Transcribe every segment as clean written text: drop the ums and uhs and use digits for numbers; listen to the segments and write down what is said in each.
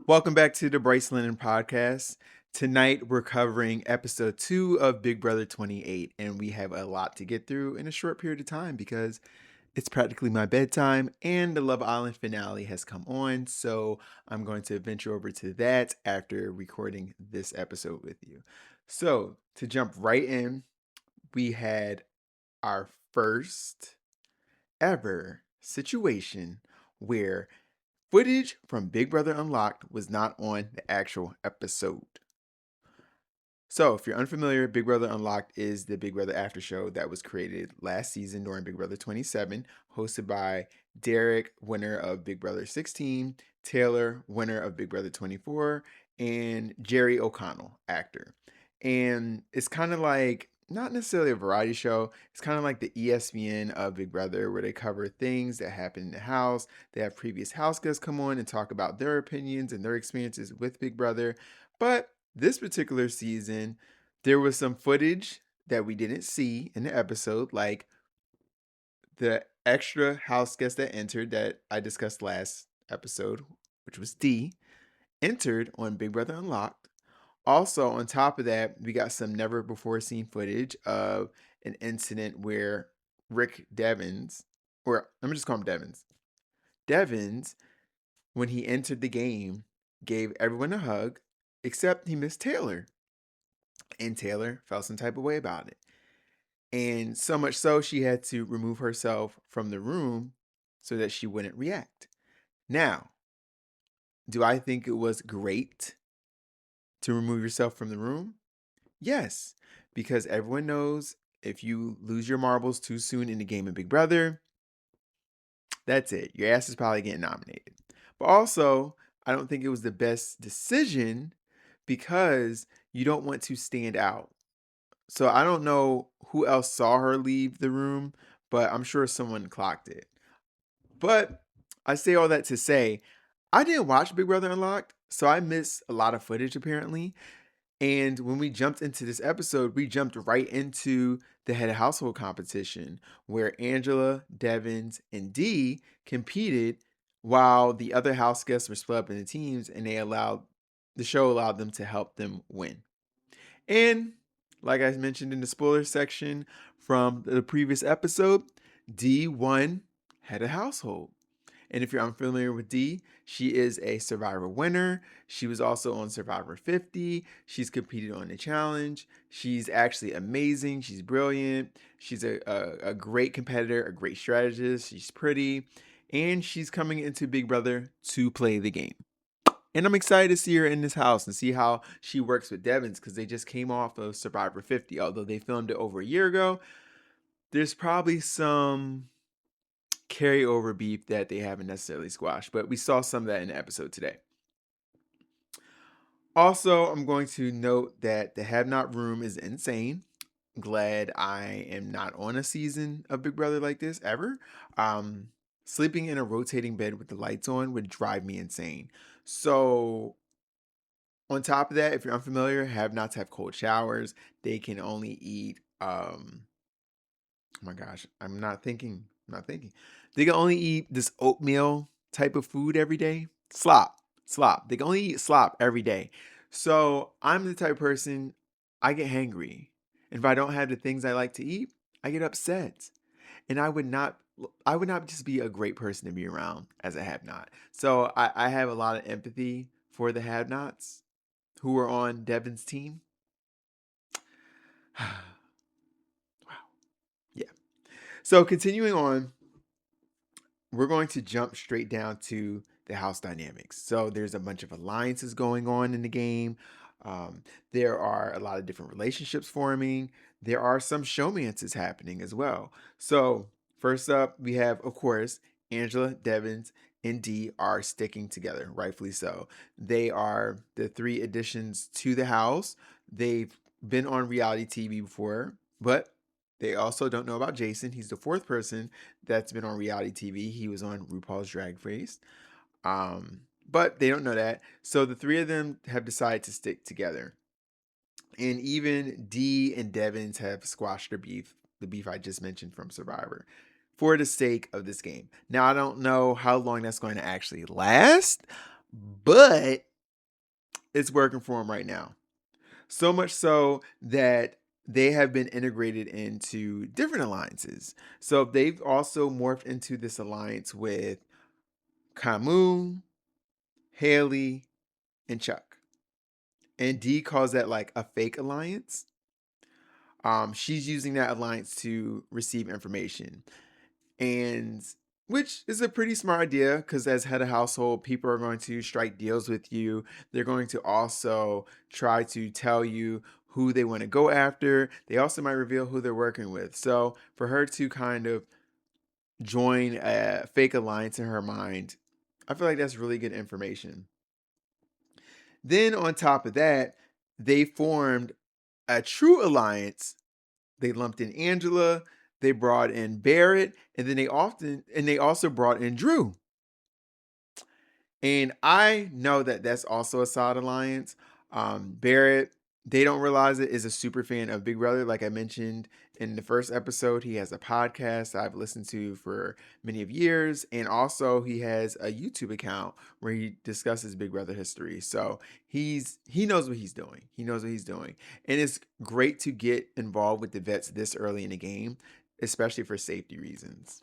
Welcome back to the Bryce Lennon Podcast. Tonight we're covering episode 2 of Big Brother 28, and we have a lot to get through in a short period of time because it's practically my bedtime and the Love Island finale has come on. So I'm going to venture over to that after recording this episode with you. So to jump right in, we had our first ever situation where footage from Big Brother Unlocked was not on the actual episode. So, if you're unfamiliar, Big Brother Unlocked is the Big Brother after show that was created last season during Big Brother 27, hosted by Derek, winner of Big Brother 16, Taylor, winner of Big Brother 24, and Jerry O'Connell, actor. And it's kind of like, not necessarily a variety show, it's kind of like the ESPN of Big Brother, where they cover things that happen in the house. They have previous house guests come on and talk about their opinions and their experiences with Big Brother. But this particular season, there was some footage that we didn't see in the episode, like the extra house guest that entered that I discussed last episode, which was D, entered on Big Brother Unlocked. Also, on top of that, we got some never before seen footage of an incident where Rick Devens, or let me just call him Devens, when he entered the game, gave everyone a hug, except he missed Taylor. And Taylor felt some type of way about it. And so much so, she had to remove herself from the room so that she wouldn't react. Now, do I think it was great to remove yourself from the room? Yes, because everyone knows if you lose your marbles too soon in the game of Big Brother, that's it. Your ass is probably getting nominated. But also, I don't think it was the best decision because you don't want to stand out. So I don't know who else saw her leave the room, but I'm sure someone clocked it. But I say all that to say, I didn't watch Big Brother Unlocked, so I missed a lot of footage apparently. And when we jumped into this episode, we jumped right into the head of household competition where Angela, Devins, and Dee competed while the other house guests were split up into teams, and the show allowed them to help them win. And like I mentioned in the spoiler section from the previous episode, D won head of household. And if you're unfamiliar with D, she is a Survivor winner. She was also on Survivor 50. She's competed on the challenge. She's actually amazing. She's brilliant. She's a great competitor, a great strategist. She's pretty. And she's coming into Big Brother to play the game. And I'm excited to see her in this house and see how she works with Devins because they just came off of Survivor 50. Although they filmed it over a year ago, there's probably some carryover beef that they haven't necessarily squashed, but we saw some of that in the episode today. Also, I'm going to note that the Have Not room is insane. Glad I am not on a season of Big Brother like this ever. Sleeping in a rotating bed with the lights on would drive me insane. So on top of that, if you're unfamiliar, have nots have cold showers. They can only eat oh my gosh, I'm not thinking. They can only eat this oatmeal type of food every day. Slop. They can only eat slop every day. So I'm the type of person, I get hangry. And if I don't have the things I like to eat, I get upset. And I would not just be a great person to be around as a have not. So I have a lot of empathy for the have nots who were on Devin's team. Wow. Yeah. So continuing on, we're going to jump straight down to the house dynamics. So there's a bunch of alliances going on in the game. There are a lot of different relationships forming. There are some showmances happening as well. So first up, we have, of course, Angela, Devins, and Dee are sticking together, rightfully so. They are the three additions to the house. They've been on reality TV before, but they also don't know about Jason. He's the fourth person that's been on reality TV. He was on RuPaul's Drag Race. But they don't know that. So the three of them have decided to stick together. And even Dee and Devins have squashed their beef, the beef I just mentioned from Survivor, for the sake of this game. Now, I don't know how long that's going to actually last, but it's working for them right now. So much so that they have been integrated into different alliances. So they've also morphed into this alliance with Camus, Haley, and Chuck. And Dee calls that like a fake alliance. She's using that alliance to receive information. And which is a pretty smart idea because as head of household, people are going to strike deals with you. They're going to also try to tell you who they want to go after. They also might reveal who they're working with. So for her to kind of join a fake alliance in her mind, I feel like that's really good information. Then on top of that, they formed a true alliance. They lumped in Angela, they brought in Barrett, and then they also brought in Drew. And I know that that's also a solid alliance. Barrett, they don't realize it, is a super fan of Big Brother. Like I mentioned in the first episode, he has a podcast I've listened to for many of years. And also he has a YouTube account where he discusses Big Brother history. So he knows what he's doing. He knows what he's doing. And it's great to get involved with the vets this early in the game, especially for safety reasons.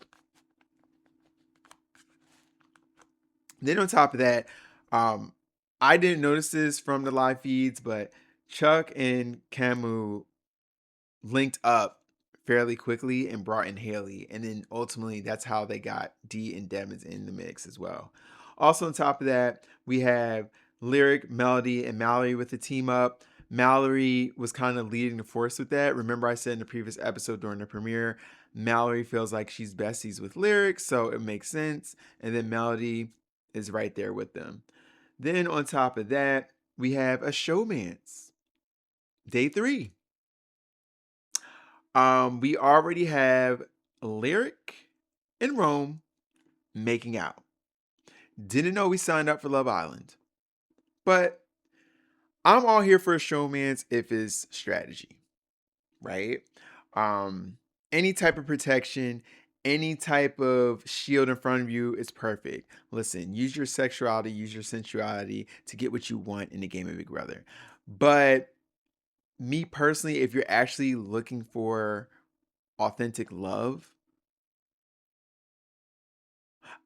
Then on top of that, I didn't notice this from the live feeds, but Chuck and Camus linked up fairly quickly and brought in Haley. And then ultimately that's how they got Dee and Devins in the mix as well. Also on top of that, we have Lyric, Melody, and Mallory with the team up. Mallory was kind of leading the force with that. Remember I said in the previous episode during the premiere, Mallory feels like she's besties with Lyric, so it makes sense. And then Melody is right there with them. Then on top of that, we have a showmance. Day 3. We already have Lyric and Rome making out. Didn't know we signed up for Love Island. But I'm all here for a showmance if it's strategy, right? Any type of protection, any type of shield in front of you is perfect. Listen, use your sexuality, use your sensuality to get what you want in the game of Big Brother. But me personally, if you're actually looking for authentic love,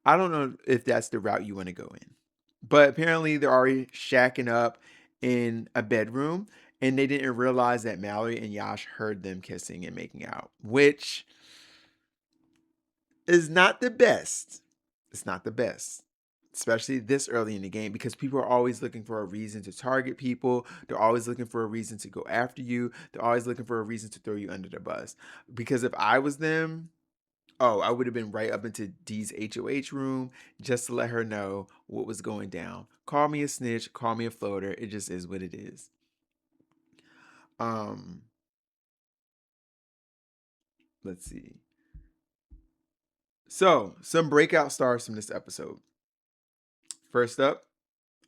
I don't know if that's the route you want to go in. But apparently they're already shacking up in a bedroom and they didn't realize that Mallory and Yash heard them kissing and making out, which is not the best. It's not the best, especially this early in the game, because people are always looking for a reason to target people. They're always looking for a reason to go after you. They're always looking for a reason to throw you under the bus. Because if I was them, I would have been right up into Dee's HOH room just to let her know what was going down. Call me a snitch, call me a floater. It just is what it is. Let's see. So, some breakout stars from this episode. First up,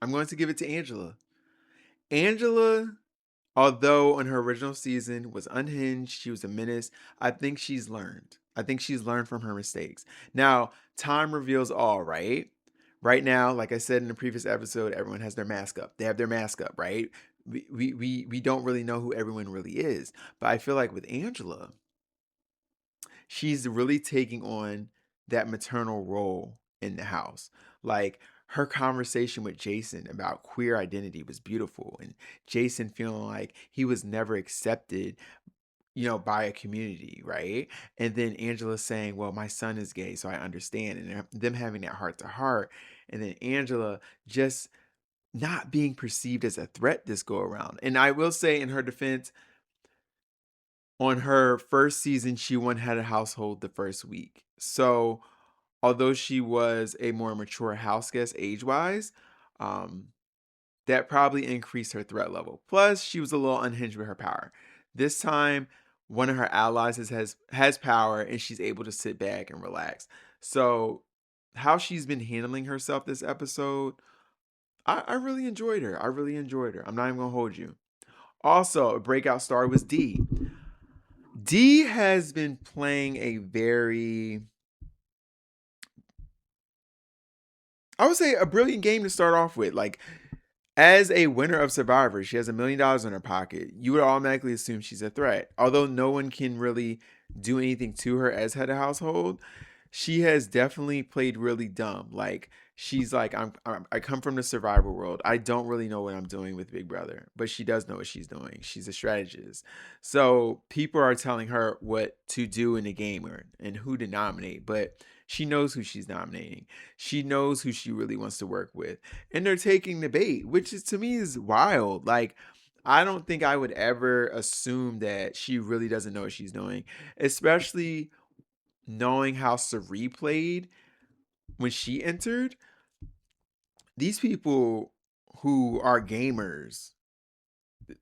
I'm going to give it to Angela. Angela, although on her original season was unhinged, she was a menace, I think she's learned. I think she's learned from her mistakes. Now, time reveals all, right? Right now, like I said in the previous episode, everyone has their mask up. They have their mask up, right? We don't really know who everyone really is. But I feel like with Angela, she's really taking on that maternal role in the house. Like her conversation with Jason about queer identity was beautiful, and Jason feeling like he was never accepted, by a community, right? And then Angela saying, well, my son is gay, so I understand. And them having that heart to heart. And then Angela just not being perceived as a threat this go around. And I will say in her defense, on her first season, she won head of household the first week. So although she was a more mature house guest age-wise, that probably increased her threat level. Plus, she was a little unhinged with her power. This time, one of her allies has power and she's able to sit back and relax. So how she's been handling herself this episode, I really enjoyed her. I really enjoyed her. I'm not even gonna hold you. Also, a breakout star was Dee. Dee has been playing a very, I would say, a brilliant game to start off with. Like, As a winner of Survivor, she has $1 million in her pocket. You would automatically assume she's a threat. Although no one can really do anything to her as head of household, she has definitely played really dumb. Like she's like, I come from the Survivor world. I don't really know what I'm doing with Big Brother, but she does know what she's doing. She's a strategist. So people are telling her what to do in the game and who to nominate, but she knows who she's nominating. She knows who she really wants to work with, and they're taking the bait, which is to me is wild. Like I don't think I would ever assume that she really doesn't know what she's doing, especially knowing how Sari played when she entered. These people who are gamers,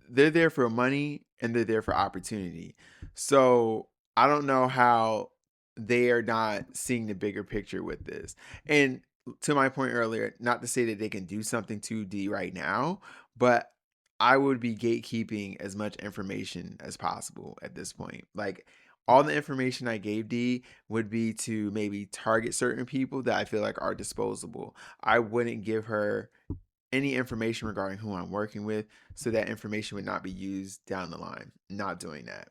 they're there for money and they're there for opportunity. So I don't know how they are not seeing the bigger picture with this. And to my point earlier, not to say that they can do something to D right now, but I would be gatekeeping as much information as possible at this point. Like all the information I gave D would be to maybe target certain people that I feel like are disposable. I wouldn't give her any information regarding who I'm working with, so that information would not be used down the line. Not doing that.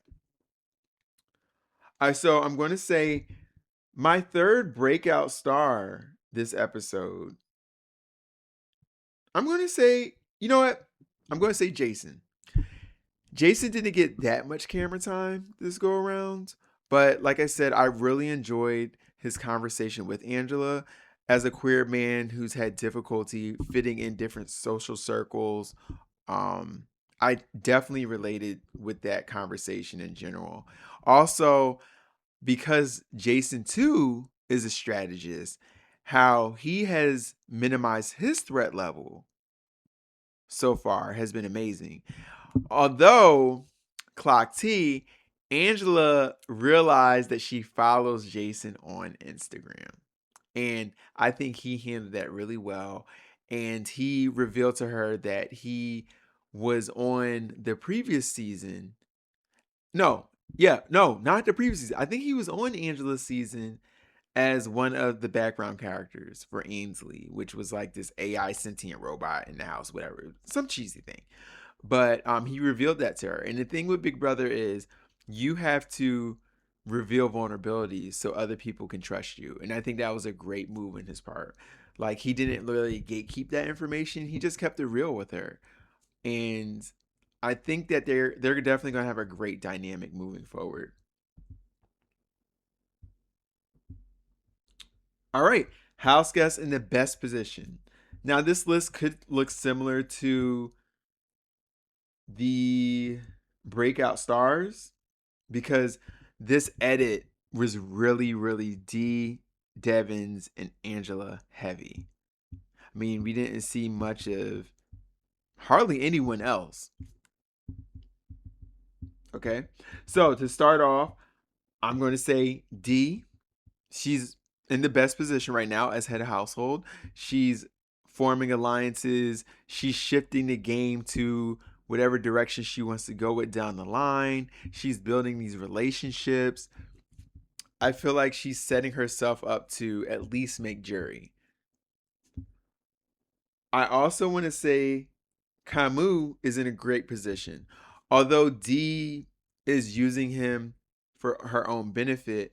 So I'm going to say my third breakout star this episode. I'm going to say, you know what? I'm going to say Jason. Jason didn't get that much camera time this go around, but like I said, I really enjoyed his conversation with Angela. As a queer man who's had difficulty fitting in different social circles, um, I definitely related with that conversation in general. Also, because Jason too is a strategist, how he has minimized his threat level so far has been amazing. Although Clock T, Angela realized that she follows Jason on Instagram. And I think he handled that really well. And he revealed to her that he was on the previous season. No, yeah, no, not the previous season. I think he was on Angela's season as one of the background characters for Ainsley, which was like this AI sentient robot in the house, whatever, some cheesy thing. But he revealed that to her. And the thing with Big Brother is you have to reveal vulnerabilities so other people can trust you. And I think that was a great move on his part. Like he didn't really gatekeep that information. He just kept it real with her. And I think that they're definitely gonna have a great dynamic moving forward. All right. House guests in the best position. Now this list could look similar to the breakout stars because this edit was really, really D, Devins, and Angela heavy. I mean, we didn't see much of hardly anyone else. Okay. So to start off, I'm going to say D. She's in the best position right now as head of household. She's forming alliances. She's shifting the game to whatever direction she wants to go with down the line. She's building these relationships. I feel like she's setting herself up to at least make jury. I also want to say Camus is in a great position. Although D is using him for her own benefit,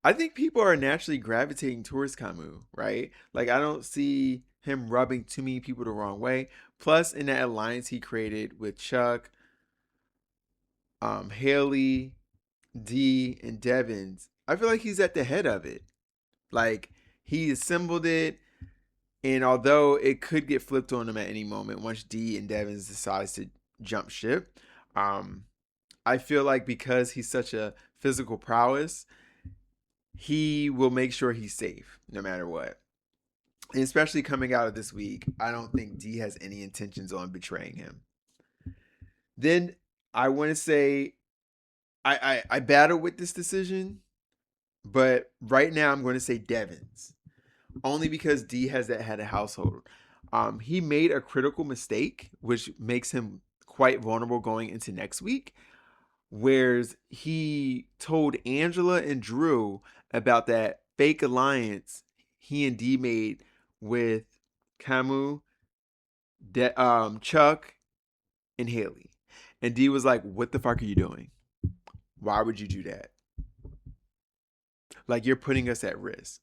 I think people are naturally gravitating towards Camus, right? Like, I don't see him rubbing too many people the wrong way. Plus, in that alliance he created with Chuck, Haley, D, and Devins, I feel like he's at the head of it. Like, he assembled it. And although it could get flipped on him at any moment once D and Devins decides to jump ship, um, I feel like because he's such a physical prowess, he will make sure he's safe no matter what. And especially coming out of this week, I don't think D has any intentions on betraying him. Then I want to say I battle with this decision, but right now I'm going to say Devins. Only because D has that head of household. He made a critical mistake, which makes him quite vulnerable going into next week. Whereas he told Angela and Drew about that fake alliance he and D made with Camus Chuck and Haley. And D was like, "What the fuck are you doing? Why would you do that? Like, you're putting us at risk."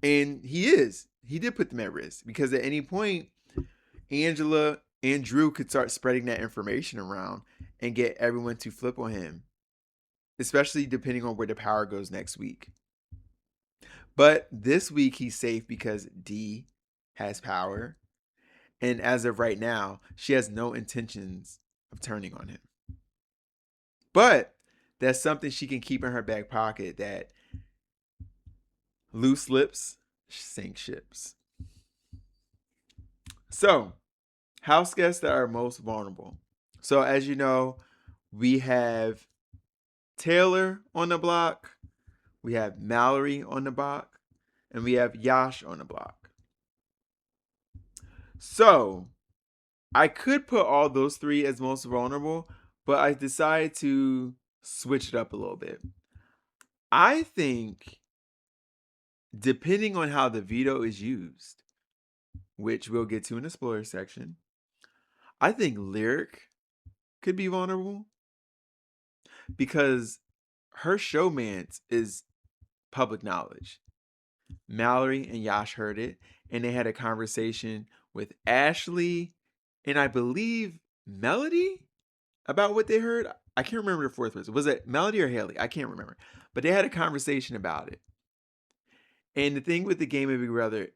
And he is. He did put them at risk because at any point, Angela and Drew could start spreading that information around and get everyone to flip on him, especially depending on where the power goes next week. But this week, he's safe because D has power. And as of right now, she has no intentions of turning on him. But that's something she can keep in her back pocket, that loose lips sink ships. So, house guests that are most vulnerable. So, as you know, we have Taylor on the block, we have Mallory on the block, and we have Yash on the block. So, I could put all those three as most vulnerable, but I decided to switch it up a little bit. I think, depending on how the veto is used, which we'll get to in the spoiler section, I think Lyric could be vulnerable because her showmance is public knowledge. Mallory and Yash heard it, and they had a conversation with Ashley and I believe Melody about what they heard. I can't remember the fourth person. Was it Melody or Haley? I can't remember. But they had a conversation about it. And the thing with the game of Big Brother,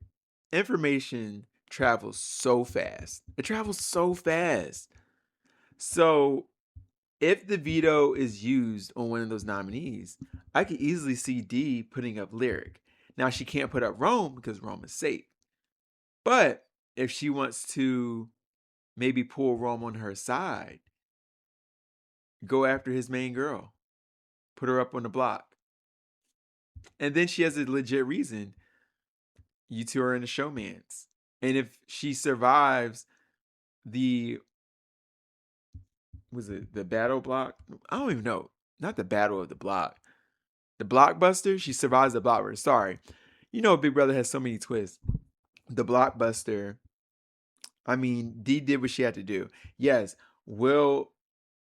information travels so fast. It travels so fast. So if the veto is used on one of those nominees, I could easily see D putting up Lyric. Now, she can't put up Rome because Rome is safe. But if she wants to maybe pull Rome on her side, go after his main girl, put her up on the block. And then she has a legit reason. You two are in a showmance. And if she survives the, was it the battle block? I don't even know. Not the battle of the block. The blockbuster? She survives the blockbuster. Sorry. You know, Big Brother has so many twists. The blockbuster, I mean, D did what she had to do. Yes. Will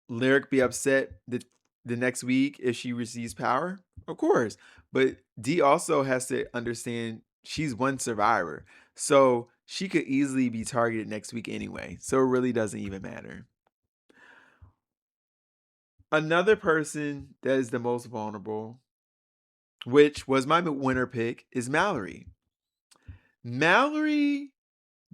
Lyric be upset the next week if she receives power? Of course. But D also has to understand she's one survivor. So she could easily be targeted next week anyway. So it really doesn't even matter. Another person that is the most vulnerable, which was my winner pick, is Mallory. Mallory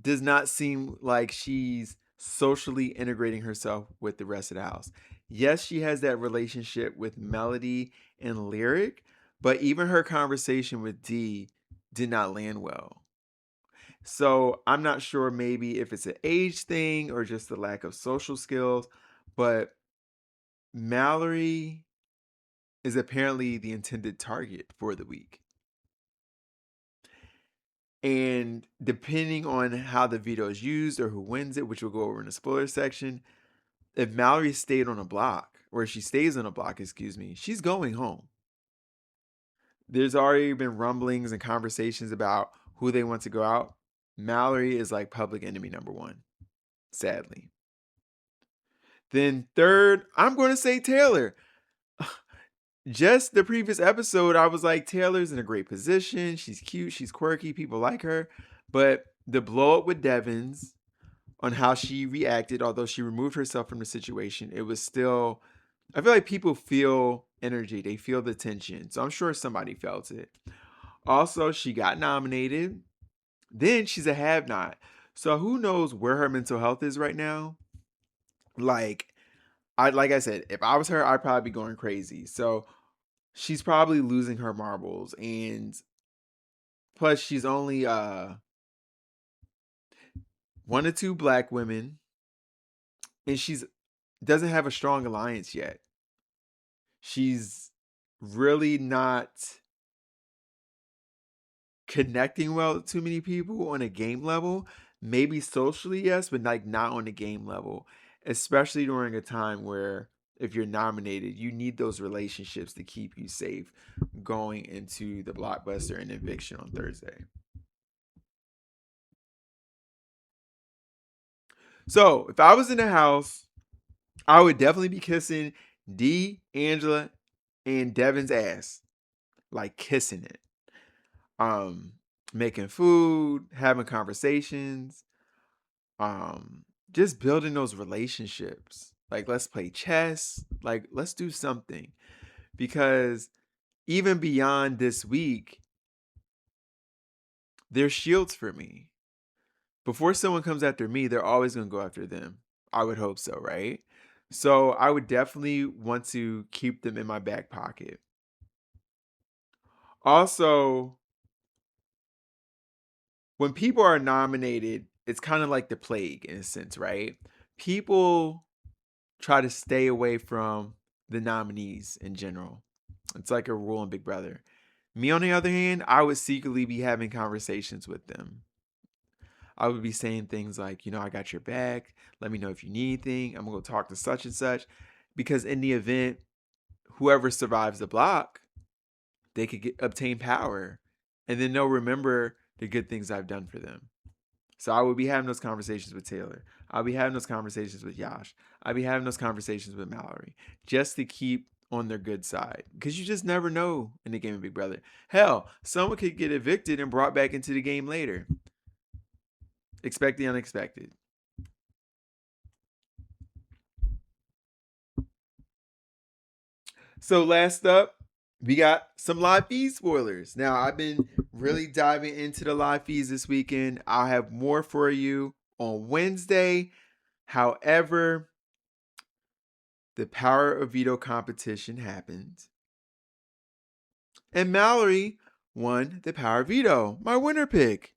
does not seem like she's socially integrating herself with the rest of the house. Yes, she has that relationship with Melody and Lyric, but even her conversation with D did not land well. So I'm not sure maybe if it's an age thing or just the lack of social skills, but Mallory is apparently the intended target for the week. And depending on how the veto is used or who wins it, which we'll go over in the spoiler section, if Mallory stayed on a block, or if she stays on a block, excuse me, she's going home. There's already been rumblings and conversations about who they want to go out. Mallory is like public enemy number one, sadly. Then third, I'm going to say Taylor. Just the previous episode, I was like, Taylor's in a great position. She's cute. She's quirky. People like her. But the blow up with Devins, on how she reacted, although she removed herself from the situation, it was still, I feel like people feel energy. They feel the tension. So I'm sure somebody felt it. Also, she got nominated. Then she's a have not. So who knows where her mental health is right now? Like I said, if I was her, I'd probably be going crazy. So she's probably losing her marbles, and plus she's only one or two black women, and she's doesn't have a strong alliance yet. She's really not connecting well with too many people on a game level. Maybe socially, yes, but like not on the game level. Especially during a time where if you're nominated, you need those relationships to keep you safe going into the blockbuster and eviction on Thursday. So if I was in the house, I would definitely be kissing D, Angela, and Devin's ass. Like kissing it. Um, Making food, having conversations, um, just building those relationships. Like let's play chess. Like let's do something. Because even beyond this week, they're shields for me. Before someone comes after me, they're always going to go after them. I would hope so, right? So I would definitely want to keep them in my back pocket. Also, when people are nominated, it's kind of like the plague in a sense, right? People try to stay away from the nominees in general. It's like a rule in Big Brother. Me, on the other hand, I would secretly be having conversations with them. I would be saying things like, I got your back. Let me know if you need anything. I'm going to go talk to such and such. Because in the event, whoever survives the block, they could obtain power. And then they'll remember the good things I've done for them. So I would be having those conversations with Taylor. I'll be having those conversations with Yash. I'll be having those conversations with Mallory. Just to keep on their good side. Because you just never know in the game of Big Brother. Hell, someone could get evicted and brought back into the game later. Expect the unexpected. So last up, we got some live feed spoilers. Now, I've been really diving into the live feeds this weekend. I'll have more for you on Wednesday. However, the Power of Veto competition happened. And Mallory won the Power of Veto, my winner pick.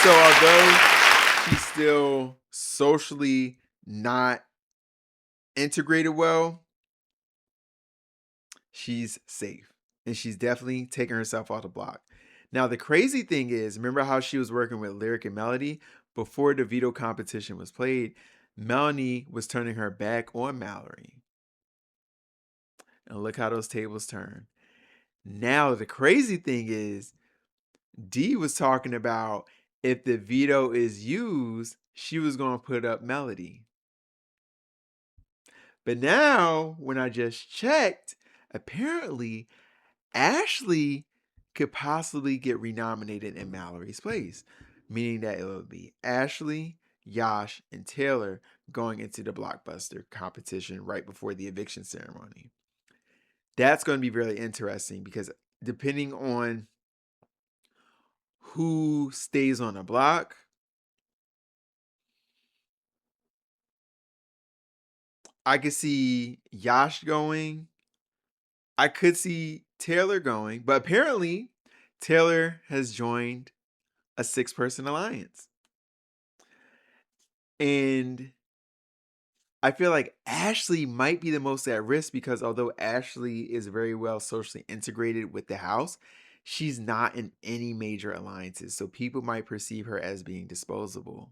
So although she's still socially not integrated well, she's safe. And she's definitely taking herself off the block. Now, the crazy thing is, remember how she was working with Lyric and Melody? Before the veto competition was played, Melanie was turning her back on Mallory. And look how those tables turn. Now, the crazy thing is, Dee was talking about if the veto is used, she was going to put up Melody. But now, when I just checked, apparently Ashley could possibly get renominated in Mallory's place, meaning that it would be Ashley, Yash, and Taylor going into the blockbuster competition right before the eviction ceremony. That's going to be really interesting because depending on who stays on the block, I could see Yash going. I could see Taylor going, but apparently Taylor has joined a 6-person alliance. And I feel like Ashley might be the most at risk because although Ashley is very well socially integrated with the house, she's not in any major alliances. So people might perceive her as being disposable.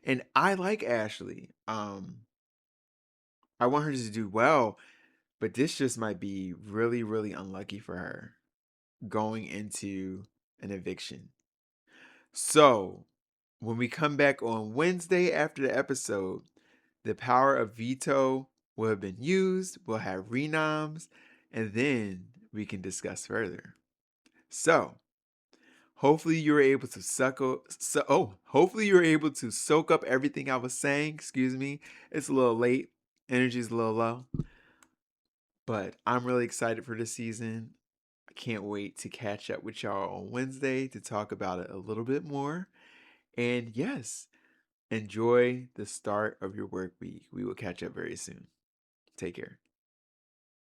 And I like Ashley. I want her to do well, but this just might be really, really unlucky for her going into an eviction. So when we come back on Wednesday after the episode, the power of veto will have been used, we'll have renoms, and then we can discuss further. So, hopefully you were able to hopefully you were able to soak up everything I was saying. Excuse me. It's a little late. Energy's a little low. But I'm really excited for this season. I can't wait to catch up with y'all on Wednesday to talk about it a little bit more. And yes, enjoy the start of your work week. We will catch up very soon. Take care.